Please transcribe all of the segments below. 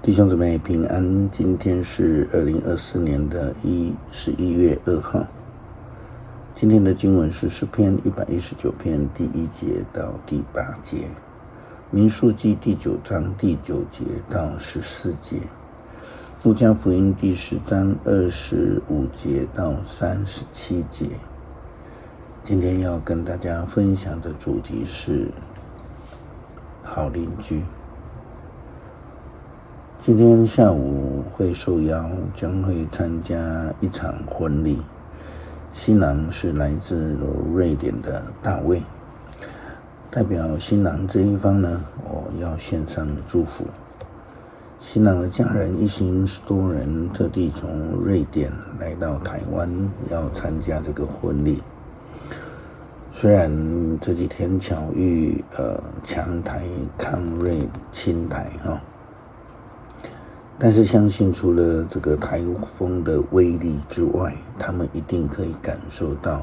弟兄姊妹平安，今天是2024年的11月2号。今天的经文是诗篇119篇第1节到第8节，民数记第9章第9节到14节，路加福音第10章25节到37节。今天要跟大家分享的主题是好邻居。今天下午会受邀，将会参加一场婚礼。新郎是来自瑞典的大卫。代表新郎这一方呢，我要献上祝福。新郎的家人一行10多人特地从瑞典来到台湾，要参加这个婚礼。虽然这几天巧遇强台抗瑞侵台但是相信除了这个台风的威力之外，他们一定可以感受到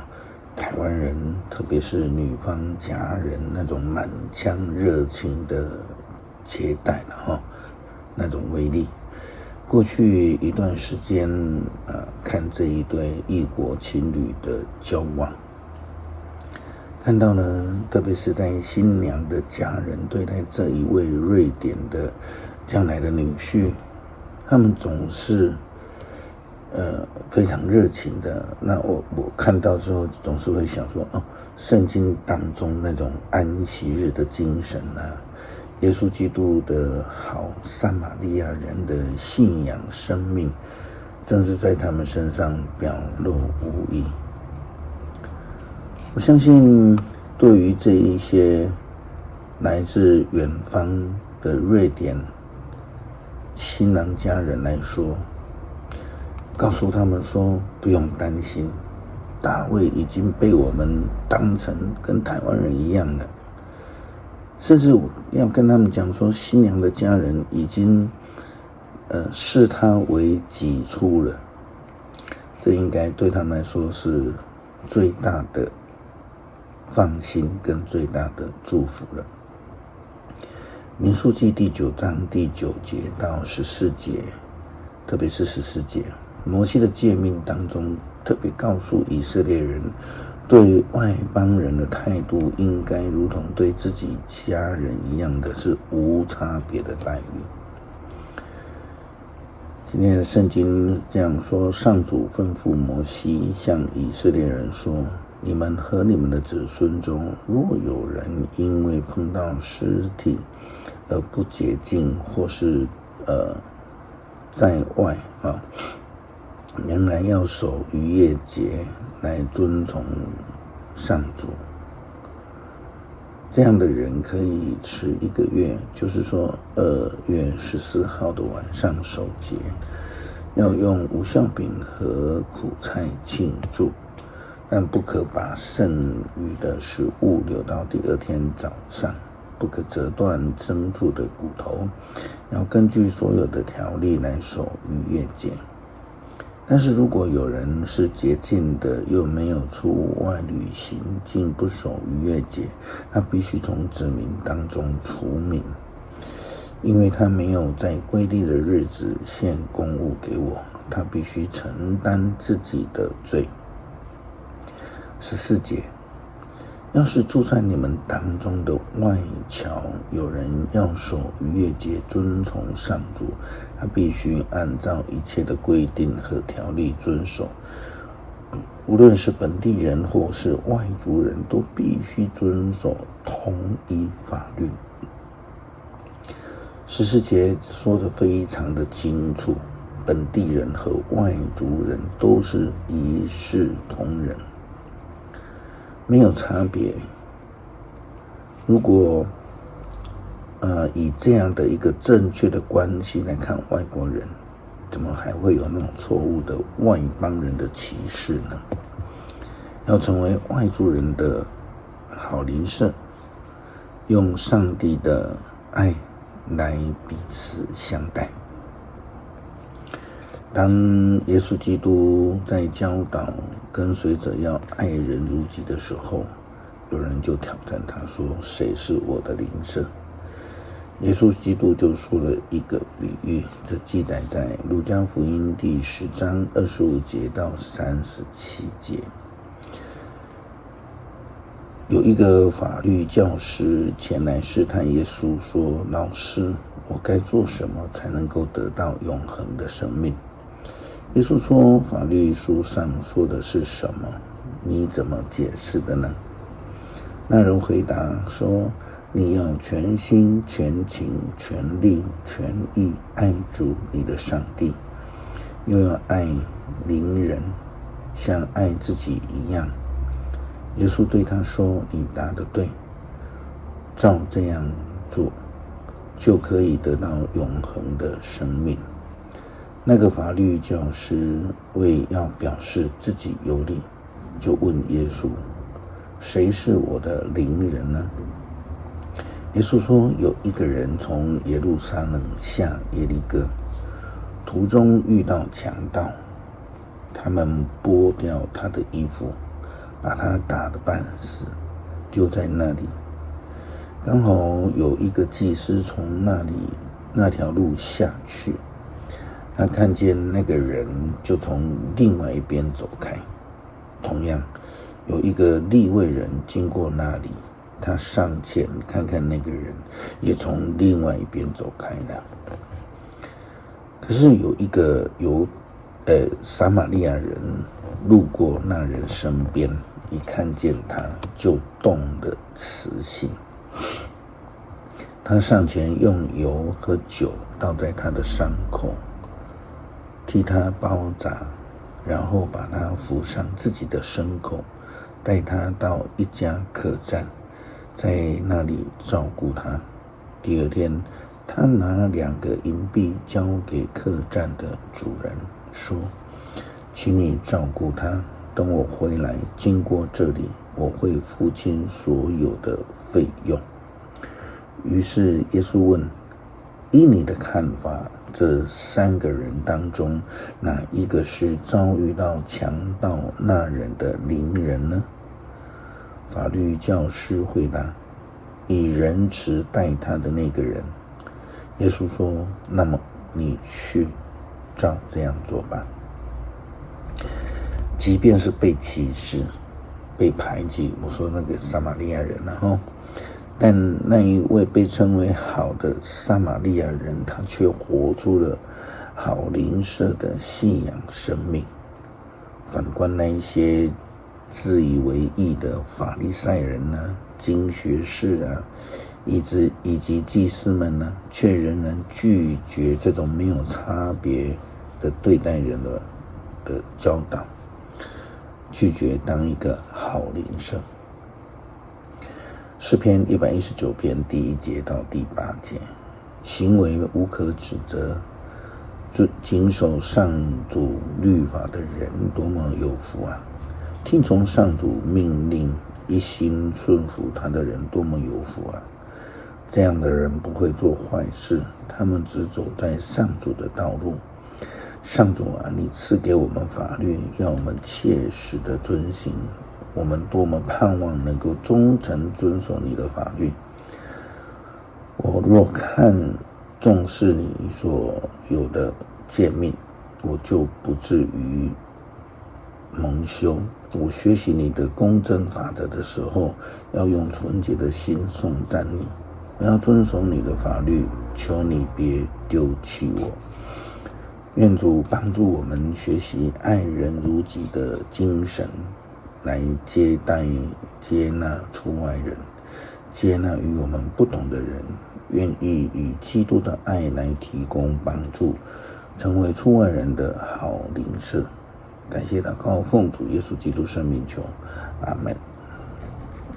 台湾人，特别是女方家人那种满腔热情的接待那种威力。过去一段时间看这一对异国情侣的交往，看到呢，特别是在新娘的家人对待这一位瑞典的将来的女婿，他们总是非常热情的。那我看到之后总是会想说，圣经当中那种安息日的精神耶稣基督的好撒玛利亚人的信仰生命，正是在他们身上表露无遗。我相信对于这一些来自远方的瑞典新郎家人来说，告诉他们说不用担心，大卫已经被我们当成跟台湾人一样了，甚至要跟他们讲说，新娘的家人已经视他为己出了。这应该对他们来说是最大的放心跟最大的祝福了。民数记第9章第9节到14节，特别是14节，摩西的诫命当中特别告诉以色列人，对外邦人的态度应该如同对自己家人一样的，是无差别的待遇。今天的圣经这样说，上主吩咐摩西向以色列人说，你们和你们的子孙中，若有人因为碰到尸体而不洁净，或是在外仍然要守逾越节来遵从上主，这样的人可以吃1个月，就是说2月14号的晚上守节，要用无酵饼和苦菜庆祝，但不可把剩余的食物留到第2天早上，不可折断牲畜的骨头，要根据所有的条例来守逾越节。但是如果有人是洁净的，又没有出外旅行，竟不守逾越节，他必须从子民当中除名，因为他没有在规定的日子献供物给我，他必须承担自己的罪。14节，要是住在你们当中的外侨有人要守逾越节，遵从上主，他必须按照一切的规定和条例遵守，无论是本地人或是外族人，都必须遵守同一法律。14节说得非常的清楚，本地人和外族人都是一视同仁，没有差别。如果以这样的一个正确的关系来看外国人，怎么还会有那种错误的外邦人的歧视呢？要成为外族人的好邻舍，用上帝的爱来彼此相待。当耶稣基督在教导跟随者要爱人如己的时候，有人就挑战他说，谁是我的邻舍？耶稣基督就说了一个比喻，这记载在路加福音第10章25节到37节。有一个法律教师前来试探耶稣说，老师，我该做什么才能够得到永恒的生命？耶稣说，法律书上说的是什么？你怎么解释的呢？那人回答说，你要全心全情全力全意爱主你的上帝，又要爱邻人像爱自己一样。耶稣对他说，你答得对，照这样做就可以得到永恒的生命。那个法律教师为要表示自己有理，就问耶稣，谁是我的邻人呢？耶稣说，有一个人从耶路撒冷下耶利哥，途中遇到强盗，他们剥掉他的衣服，把他打得半死，丢在那里。刚好有一个祭司从那条路下去，他看见那个人，就从另外一边走开。同样，有一个利未人经过那里，他上前看看那个人，也从另外一边走开了。可是有一个撒玛利亚人路过那人身边，一看见他就动了慈心。他上前用油和酒倒在他的伤口，替他包扎，然后把他扶上自己的牲口，带他到一家客栈，在那里照顾他。第二天，他拿2个银币交给客栈的主人，说，请你照顾他，等我回来经过这里，我会付清所有的费用。于是耶稣问，依你的看法，这3个人当中，哪一个是遭遇到强盗那人的邻人呢？法律教师回答，以仁慈待他的那个人。耶稣说，那么你去照这样做吧。即便是被歧视、被排挤，我说那个撒玛利亚人，但那一位被称为好的撒玛利亚人，他却活出了好邻舍的信仰生命。反观那一些自以为义的法利赛人经学士以及祭司们却仍然拒绝这种没有差别的对待人的教导，拒绝当一个好邻舍。诗篇119篇第1节到第8节，行为无可指责，谨守上主律法的人多么有福啊！听从上主命令，一心顺服他的人多么有福啊！这样的人不会做坏事，他们只走在上主的道路。上主啊，你赐给我们法律，要我们切实的遵行。我们多么盼望能够忠诚遵守你的法律。我若看重视你所有的诫命，我就不至于蒙羞。我学习你的公正法则的时候，要用纯洁的心颂赞你。我要遵守你的法律，求你别丢弃我。愿主帮助我们学习爱人如己的精神，来接纳出外人，接纳与我们不同的人，愿意以基督的爱来提供帮助，成为出外人的好邻舍。感谢祷告，奉主耶稣基督圣名求，阿们。